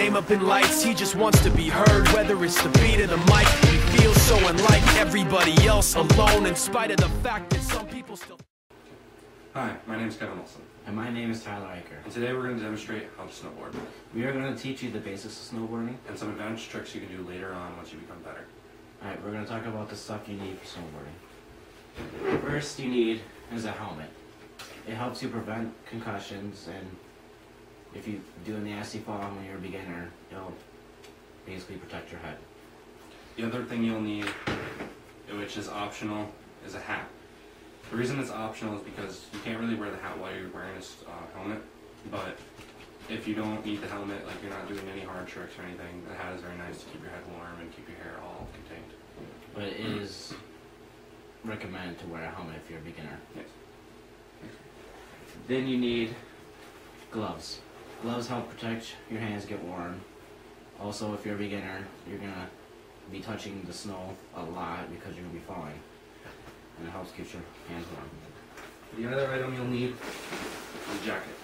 name up in lights, he just wants to be heard. Whether it's the beat of the mic, he feels so unlike everybody else, alone in spite of the fact that some people still... Hi, my name is Kevin Olson. And my name is Tyler Eicher. And today we're going to demonstrate how to snowboard. We are going to teach you the basics of snowboarding. And some advanced tricks you can do later on once you become better. Alright, we're going to talk about the stuff you need for snowboarding. First you need is a helmet. It helps you prevent concussions, and if you do a nasty fall when you're a beginner, it'll basically protect your head. The other thing you'll need, which is optional, is a hat. The reason it's optional is because you can't really wear the hat while you're wearing a helmet, but if you don't need the helmet, like you're not doing any hard tricks or anything, the hat is very nice to keep your head warm and keep your hair all contained. But it is recommended to wear a helmet if you're a beginner. Yes. Then you need gloves. Gloves help protect your hands, get warm. Also, if you're a beginner, you're going to be touching the snow a lot because you're going to be falling. And it helps keep your hands warm. The other item you'll need is a jacket.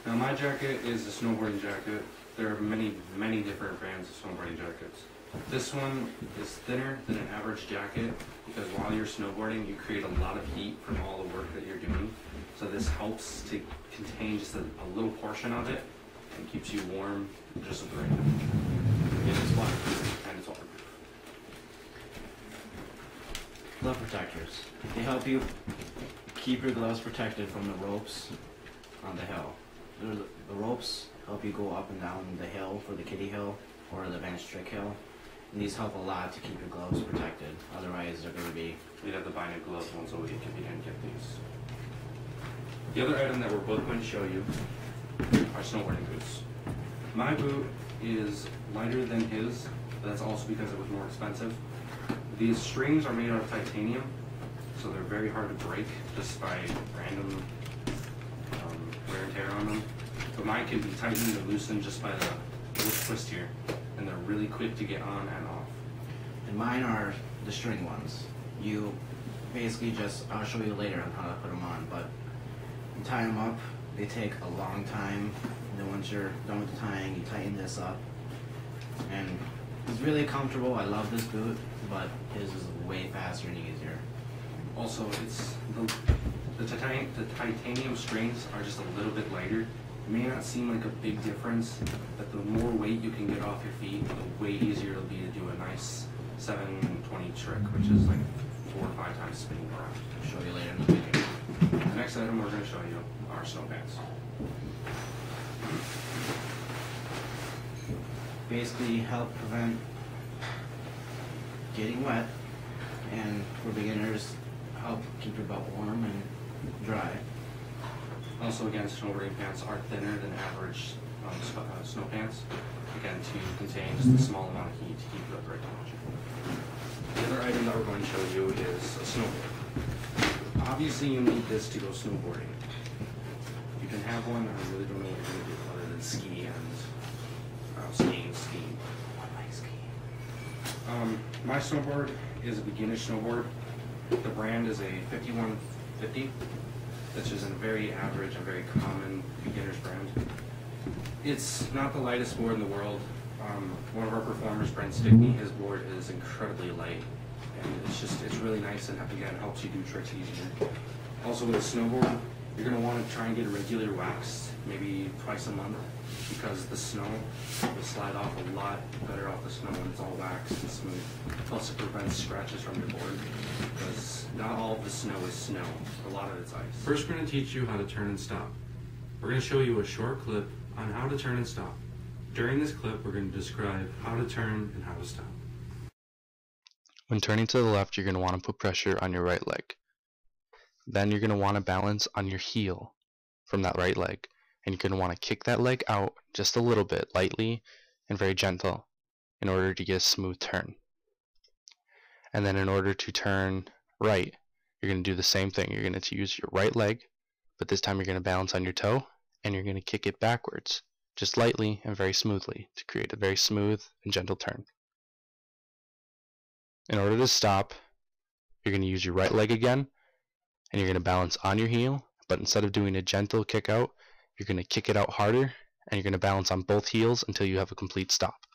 Now my jacket is a snowboarding jacket. There are many different brands of snowboarding jackets. This one is thinner than an average jacket because while you're snowboarding you create a lot of heat from all the work that you're doing. So this helps to contain just a little portion of it and keeps you warm just with the right amount. And it's waterproof. And it's waterproof. Glove protectors. They help you keep your gloves protected from the ropes on the hill. The ropes help you go up and down the hill for the kiddie hill or the advanced trick hill. And these help a lot to keep your gloves protected. Otherwise, they're going to be... We'd have to buy new gloves once a week if you didn't get these. The other item that we're both going to show you are snowboarding boots. My boot is lighter than his, but that's also because it was more expensive. These strings are made out of titanium, so they're very hard to break just by random wear and tear on them. But mine can be tightened and loosened just by the little twist here, and they're really quick to get on and off. And mine are the string ones. You basically just, I'll show you later on how to put them on, but you tie them up, they take a long time, and then once you're done with the tying, you tighten this up. And it's really comfortable. I love this boot, but his is way faster and easier. Also, it's the titanium strings are just a little bit lighter. It may not seem like a big difference, but the more weight you can get off your feet, the way easier it'll be to do a nice 720 trick, which is like 4 or 5 times spinning around. I'll show you later in the video. The next item we're going to show you are snow pants. Basically help prevent getting wet, and for beginners help keep your butt warm and dry. Also, again, snowboarding pants are thinner than average snow pants, again to contain just a small amount of heat to keep you at the right temperature. The other item that we're going to show you is a snowboard. Obviously you need this to go snowboarding. You can have one, I really don't know what you're going to do other than ski and skiing. I like skiing. My snowboard is a beginner snowboard. The brand is a 5150, which is a very average and very common beginner's brand. It's not the lightest board in the world. One of our performers, Brent Stickney, his board is incredibly light, and it's really nice, and again helps you do tricks easier. Also with a snowboard, you're going to want to try and get a regular wax, maybe twice a month, because the snow will slide off a lot better off the snow when it's all waxed and smooth. Plus it prevents scratches from your board, because not all of the snow is snow, a lot of it's ice. First we're going to teach you how to turn and stop. We're going to show you a short clip on how to turn and stop. During this clip we're going to describe how to turn and how to stop. When turning to the left, you're going to want to put pressure on your right leg. Then you're going to want to balance on your heel from that right leg. And you're going to want to kick that leg out just a little bit, lightly and very gentle, in order to get a smooth turn. And then in order to turn right, you're going to do the same thing. You're going to use your right leg, but this time you're going to balance on your toe, and you're going to kick it backwards, just lightly and very smoothly, to create a very smooth and gentle turn. In order to stop, you're going to use your right leg again, and you're going to balance on your heel, but instead of doing a gentle kick out, you're going to kick it out harder and you're going to balance on both heels until you have a complete stop.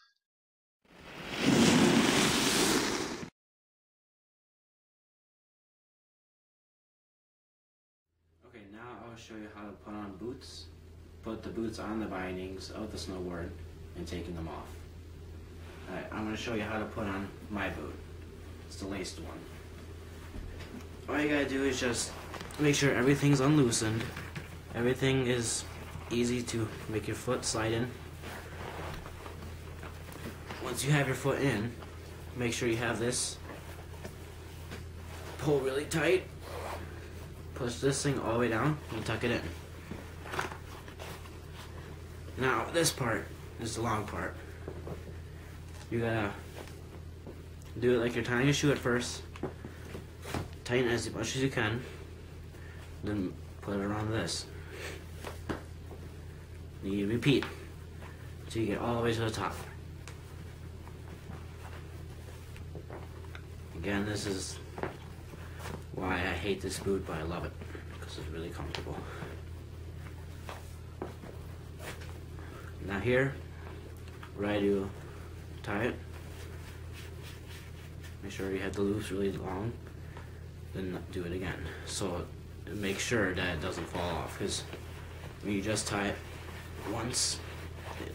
Okay, now I'll show you how to put on boots. Put the boots on the bindings of the snowboard and taking them off. Alright, I'm going to show you how to put on my boot. It's the laced one. All you gotta do is just make sure everything's unloosened. Everything is easy to make your foot slide in. Once you have your foot in, make sure you have this. Pull really tight. Push this thing all the way down and tuck it in. Now this part is the long part. You gotta do it like you're tying a shoe at first. Tighten as much as you can. Then put it around this. Then you repeat until you get all the way to the top. Again, this is why I hate this boot, but I love it because it's really comfortable. Now here, where you tie it, make sure you have the loops really long, then do it again. So make sure that it doesn't fall off, because when you just tie it once, it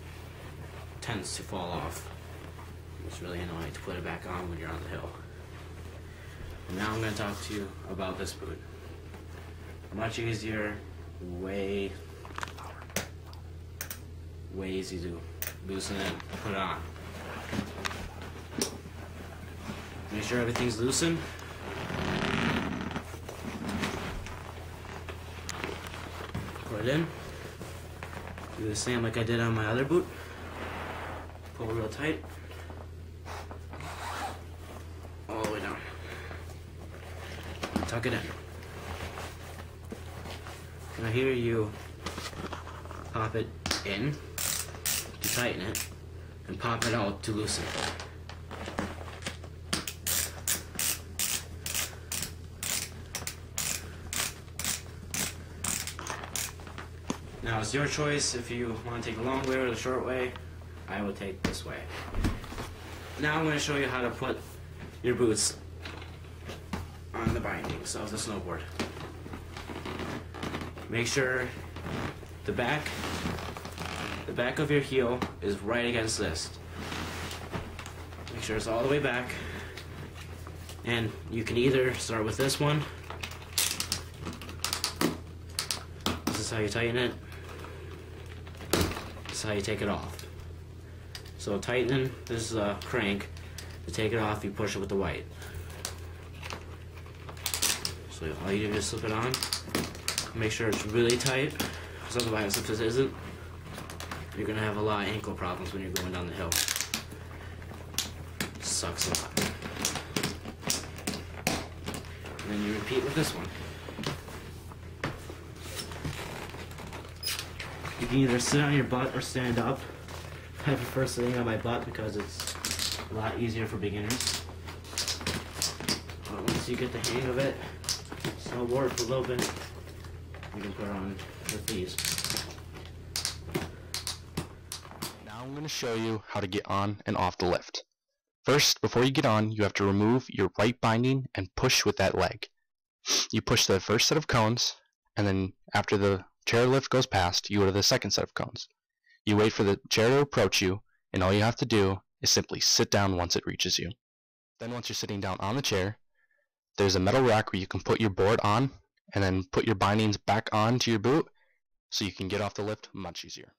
tends to fall off. It's really annoying to put it back on when you're on the hill. And now I'm going to talk to you about this boot. Much easier, way easy to loosen it and put it on. Make sure everything's loosened. Put it in. Do the same like I did on my other boot. Pull real tight. All the way down. And tuck it in. Now here you pop it in to tighten it, and pop it out to loosen it. Now it's your choice if you want to take the long way or the short way. I will take this way. Now I'm going to show you how to put your boots on the bindings of the snowboard. Make sure the back of your heel is right against this. Make sure it's all the way back. And you can either start with this one. This is how you tighten it. This is how you take it off. So tightening, this is a crank. To take it off, you push it with the white. So all you do is slip it on. Make sure it's really tight, because otherwise if this isn't, you're going to have a lot of ankle problems when you're going down the hill. It sucks a lot. And then you repeat with this one. You can either sit on your butt or stand up. I prefer sitting on my butt because it's a lot easier for beginners. But once you get the hang of it, snowboard for a little bit, you can put it on with these. Now I'm going to show you how to get on and off the lift. First, before you get on, you have to remove your right binding and push with that leg. You push the first set of cones, and then after the chairlift goes past, you go to the second set of cones. You wait for the chair to approach you, and all you have to do is simply sit down once it reaches you. Then once you're sitting down on the chair, there's a metal rack where you can put your board on, and then put your bindings back onto your boot, so you can get off the lift much easier.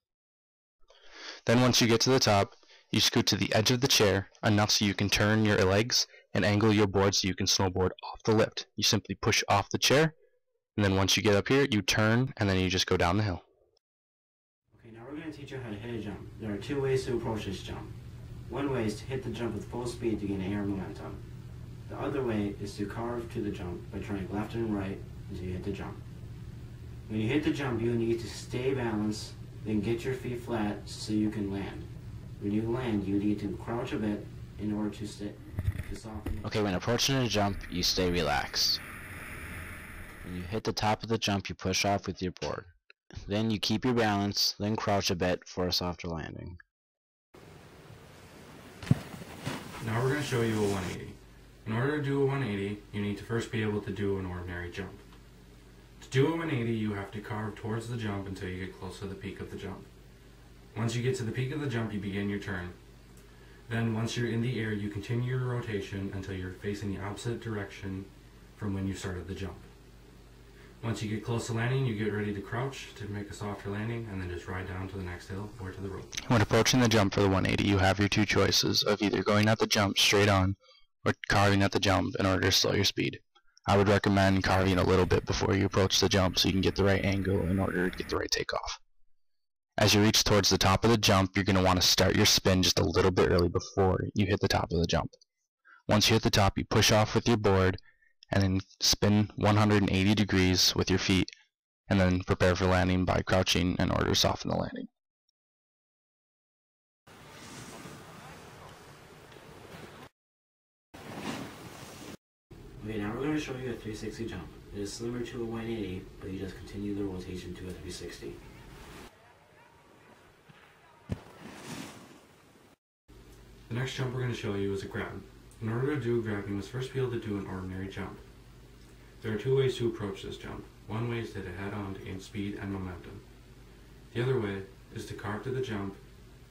Then once you get to the top, you scoot to the edge of the chair enough so you can turn your legs and angle your board so you can snowboard off the lift. You simply push off the chair, and then once you get up here, you turn, and then you just go down the hill. Okay, now we're going to teach you how to hit a jump. There are two ways to approach this jump. One way is to hit the jump with full speed to gain air momentum. The other way is to carve to the jump by turning left and right until you hit the jump. When you hit the jump, you need to stay balanced, then get your feet flat so you can land. When you land, you need to crouch a bit in order to soften. Okay, when approaching a jump, you stay relaxed. When you hit the top of the jump, you push off with your board. then you keep your balance, then crouch a bit for a softer landing. Now we're going to show you a 180. In order to do a 180, you need to first be able to do an ordinary jump. To do a 180, you have to carve towards the jump until you get close to the peak of the jump. Once you get to the peak of the jump, you begin your turn. Then once you're in the air, you continue your rotation until you're facing the opposite direction from when you started the jump. Once you get close to landing, you get ready to crouch to make a softer landing, and then just ride down to the next hill or to the rope. When approaching the jump for the 180, you have your two choices of either going at the jump straight on or carving at the jump in order to slow your speed. I would recommend carving a little bit before you approach the jump so you can get the right angle in order to get the right takeoff. As you reach towards the top of the jump, you're going to want to start your spin just a little bit early before you hit the top of the jump. Once you hit the top, you push off with your board and then spin 180 degrees with your feet, and then prepare for landing by crouching in order to soften the landing. Okay, now we're going to show you a 360 jump. It is similar to a 180, but you just continue the rotation to a 360. The next jump we're going to show you is a grab. In order to do a grab, you must first be able to do an ordinary jump. There are two ways to approach this jump. One way is to hit head on to gain speed and momentum. The other way is to carve to the jump,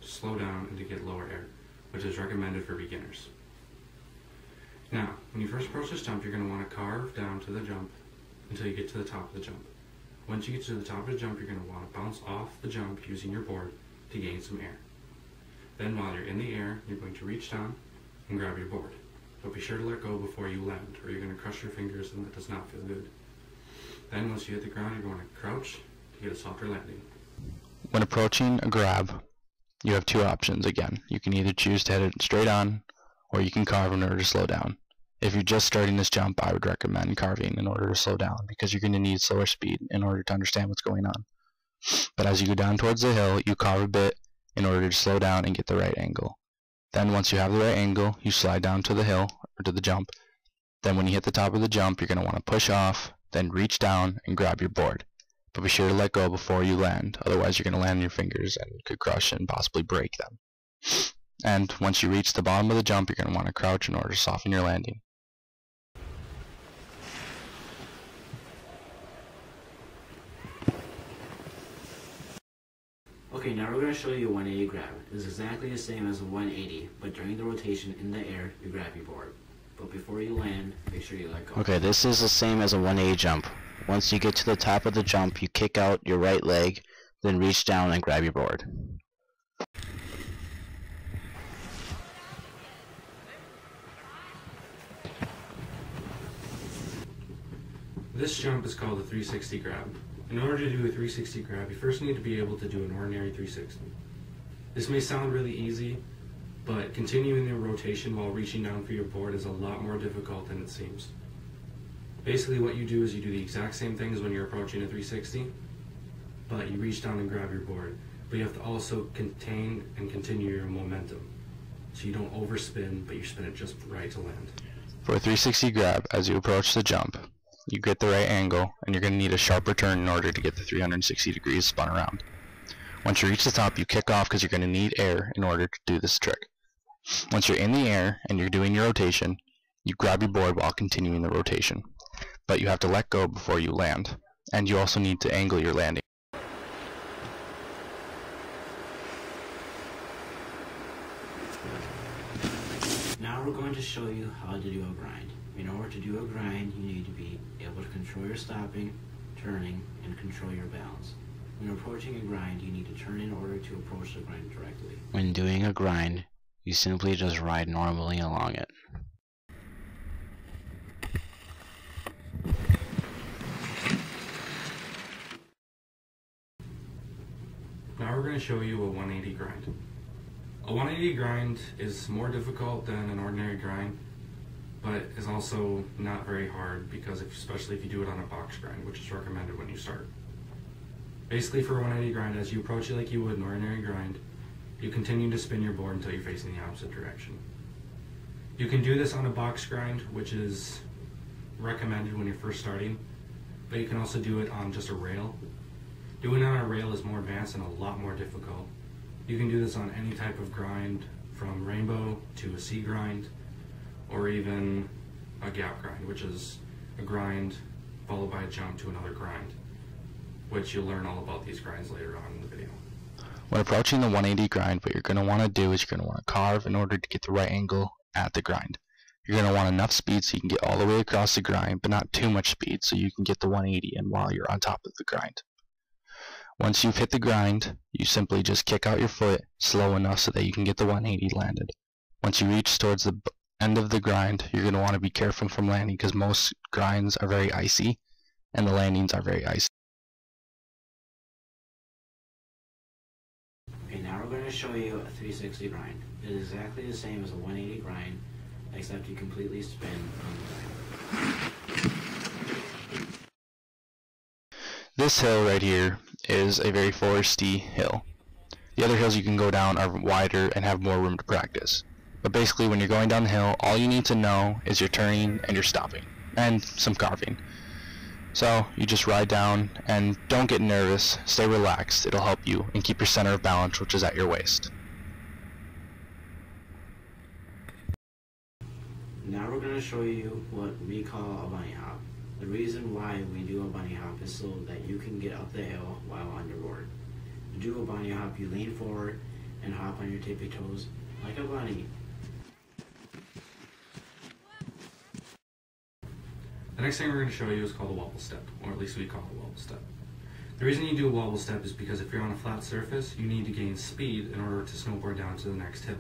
to slow down, and to get lower air, which is recommended for beginners. Now, when you first approach this jump, you're going to want to carve down to the jump until you get to the top of the jump. Once you get to the top of the jump, you're going to want to bounce off the jump using your board to gain some air. Then while you're in the air, you're going to reach down and grab your board. But be sure to let go before you land, or you're going to crush your fingers and that does not feel good. Then once you hit the ground, you're going to crouch to get a softer landing. When approaching a grab, you have two options again. You can either choose to hit it straight on, or you can carve in order to slow down. If you're just starting this jump, I would recommend carving in order to slow down, because you're going to need slower speed in order to understand what's going on. But as you go down towards the hill, you carve a bit in order to slow down and get the right angle. Then once you have the right angle, you slide down to the hill, or to the jump. Then when you hit the top of the jump, you're going to want to push off, then reach down and grab your board. But be sure to let go before you land, otherwise you're going to land on your fingers and could crush and possibly break them. And once you reach the bottom of the jump, you're going to want to crouch in order to soften your landing. Okay, now we're going to show you a 180 grab. It is exactly the same as a 180, but during the rotation in the air, you grab your board. But before you land, make sure you let go. Okay, this is the same as a 180 jump. Once you get to the top of the jump, you kick out your right leg, then reach down and grab your board. This jump is called a 360 grab. In order to do a 360 grab, you first need to be able to do an ordinary 360. This may sound really easy, but continuing the rotation while reaching down for your board is a lot more difficult than it seems. Basically what you do is you do the exact same things when you're approaching a 360, but you reach down and grab your board. But you have to also contain and continue your momentum, so you don't overspin, but you spin it just right to land. For a 360 grab, as you approach the jump, you get the right angle, and you're going to need a sharper turn in order to get the 360 degrees spun around. Once you reach the top, you kick off because you're going to need air in order to do this trick. Once you're in the air and you're doing your rotation, you grab your board while continuing the rotation. But you have to let go before you land, and you also need to angle your landing. Now we're going to show you how to do a grind. In order to do a grind, you need to be able to control your stopping, turning, and control your balance. When approaching a grind, you need to turn in order to approach the grind directly. When doing a grind, you simply just ride normally along it. Now we're going to show you a 180 grind. A 180 grind is more difficult than an ordinary grind, but is also not very hard because especially if you do it on a box grind, which is recommended when you start. Basically for a 180 grind, as you approach it like you would an ordinary grind, you continue to spin your board until you're facing the opposite direction. You can do this on a box grind, which is recommended when you're first starting, but you can also do it on just a rail, Doing it on a rail is more advanced and a lot more difficult. You can do this on any type of grind, from rainbow to a C grind, or even a gap grind, which is a grind followed by a jump to another grind, which you'll learn all about these grinds later on in the video. When approaching the 180 grind, what you're going to want to do is you're going to want to carve in order to get the right angle at the grind. You're going to want enough speed so you can get all the way across the grind, but not too much speed so you can get the 180 in while you're on top of the grind. Once you've hit the grind, you simply just kick out your foot slow enough so that you can get the 180 landed. Once you reach towards the end of the grind, you're going to want to be careful from landing because most grinds are very icy and the landings are very icy. Okay, now we're going to show you a 360 grind. It is exactly the same as a 180 grind, except you completely spin on the grind. This hill right here is a very foresty hill. The other hills you can go down are wider and have more room to practice. But basically when you're going down the hill, all you need to know is your turning and your stopping, and some carving. So you just ride down and don't get nervous, stay relaxed, it'll help you, and keep your center of balance, which is at your waist. Now we're going to show you what we call a bunny hop. The reason why we do a bunny hop is so that you can get up the hill while on your board. To do a bunny hop, you lean forward and hop on your tippy toes like a bunny. The next thing we're going to show you is called a wobble step, or at least we call it a wobble step. The reason you do a wobble step is because if you're on a flat surface, you need to gain speed in order to snowboard down to the next hill.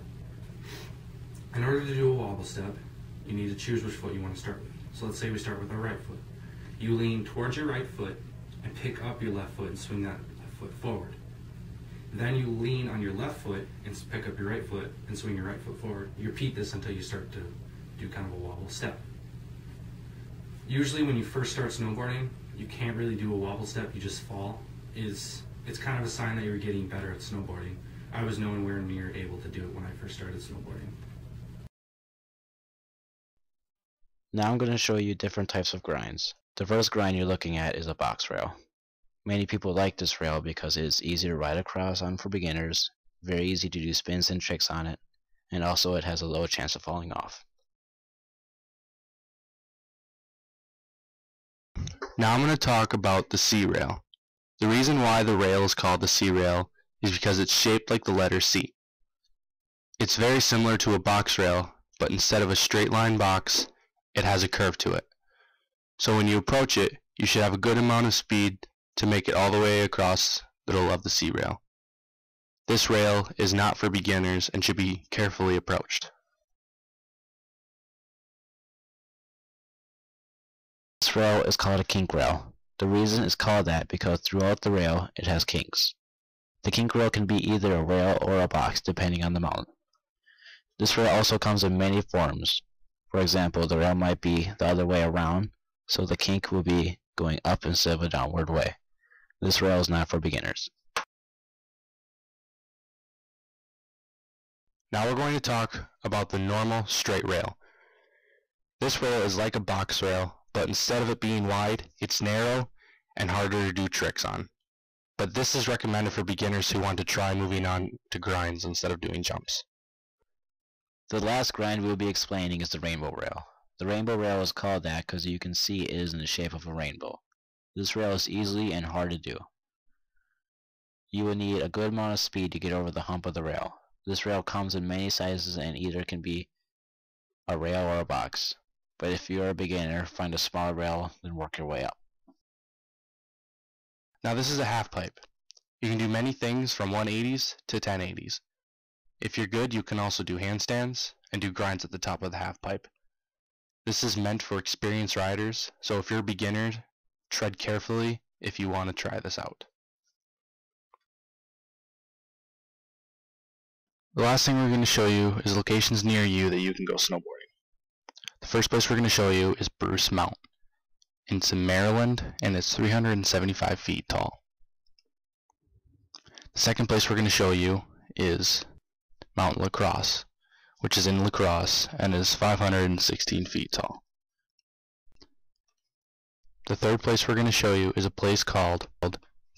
In order to do a wobble step, you need to choose which foot you want to start with. So let's say we start with our right foot. You lean towards your right foot and pick up your left foot and swing that left foot forward. Then you lean on your left foot and pick up your right foot and swing your right foot forward. You repeat this until you start to do kind of a wobble step. Usually when you first start snowboarding, you can't really do a wobble step, you just fall. It's kind of a sign that you're getting better at snowboarding. I was nowhere near able to do it when I first started snowboarding. Now I'm going to show you different types of grinds. The first grind you're looking at is a box rail. Many people like this rail because it is easy to ride across on for beginners, very easy to do spins and tricks on it, and also it has a low chance of falling off. Now I'm going to talk about the C rail. The reason why the rail is called the C rail is because it's shaped like the letter C. It's very similar to a box rail, but instead of a straight line box, it has a curve to it. So when you approach it, you should have a good amount of speed to make it all the way across the middle of the C rail. This rail is not for beginners and should be carefully approached. This rail is called a kink rail. The reason it's called that because throughout the rail it has kinks. The kink rail can be either a rail or a box depending on the mountain. This rail also comes in many forms. For example, the rail might be the other way around, so the kink will be going up instead of a downward way. This rail is not for beginners. Now we're going to talk about the normal straight rail. This rail is like a box rail, but instead of it being wide, it's narrow and harder to do tricks on. But this is recommended for beginners who want to try moving on to grinds instead of doing jumps. The last grind we will be explaining is the rainbow rail. The rainbow rail is called that because you can see it is in the shape of a rainbow. This rail is easy and hard to do. You will need a good amount of speed to get over the hump of the rail. This rail comes in many sizes and either can be a rail or a box. But if you are a beginner, find a smaller rail and work your way up. Now this is a half pipe. You can do many things from 180s to 1080s. If you're good, you can also do handstands and do grinds at the top of the half pipe. This is meant for experienced riders, so if you're a beginner, tread carefully if you want to try this out. The last thing we're going to show you is locations near you that you can go snowboarding. The first place we're going to show you is Bruce Mountain. It's in Maryland and it's 375 feet tall. The second place we're going to show you is Mount La Crosse, which is in La Crosse and is 516 feet tall. The third place we're going to show you is a place called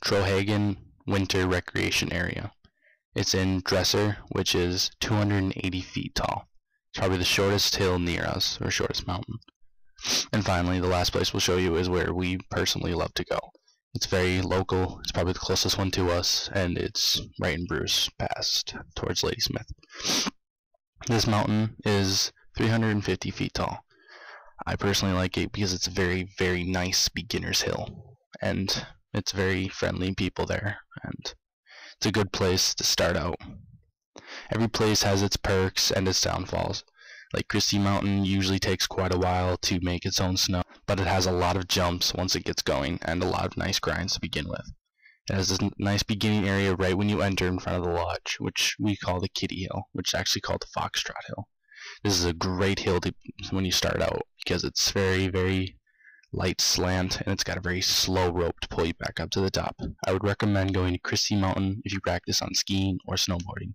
Trohagen Winter Recreation Area. It's in Dresser, which is 280 feet tall. It's probably the shortest hill near us, or shortest mountain. And finally, the last place we'll show you is where we personally love to go. It's very local, it's probably the closest one to us, and it's right in Bruce Pass towards Ladysmith. This mountain is 350 feet tall. I personally like it because it's a very, very nice beginner's hill, and it's very friendly people there, and it's a good place to start out. Every place has its perks and its downfalls. Like Christie Mountain usually takes quite a while to make its own snow, but it has a lot of jumps once it gets going, and a lot of nice grinds to begin with. It has this nice beginning area right when you enter in front of the lodge, which we call the Kitty Hill, which is actually called the Foxtrot Hill. This is a great hill when you start out, because it's very, very light slant, and it's got a very slow rope to pull you back up to the top. I would recommend going to Christie Mountain if you practice on skiing or snowboarding.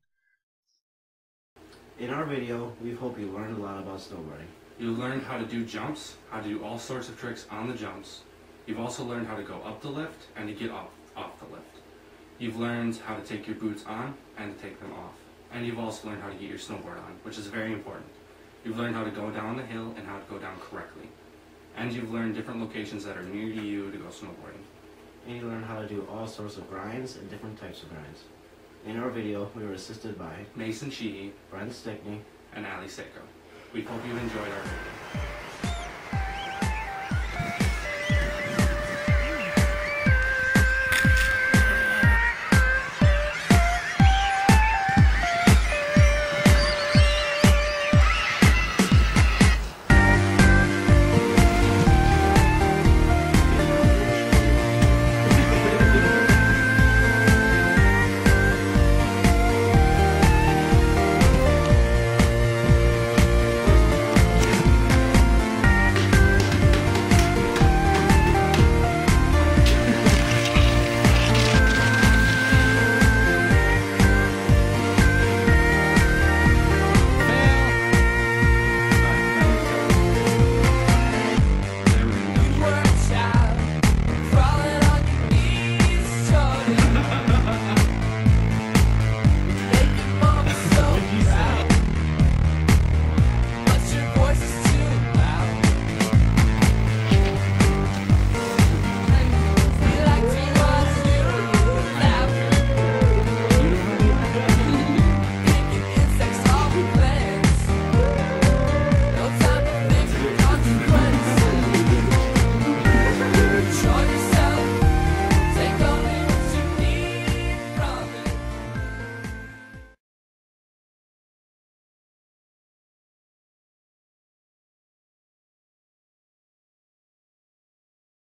In our video, we hope you learned a lot about snowboarding. You learned how to do jumps, how to do all sorts of tricks on the jumps. You've also learned how to go up the lift and to get off the lift. You've learned how to take your boots on and to take them off. And you've also learned how to get your snowboard on, which is very important. You've learned how to go down the hill and how to go down correctly. And you've learned different locations that are near to you to go snowboarding. And you learned how to do all sorts of grinds and different types of grinds. In our video, we were assisted by Mason Sheehy, Brent Stickney, and Ali Seiko. We hope you enjoyed our video.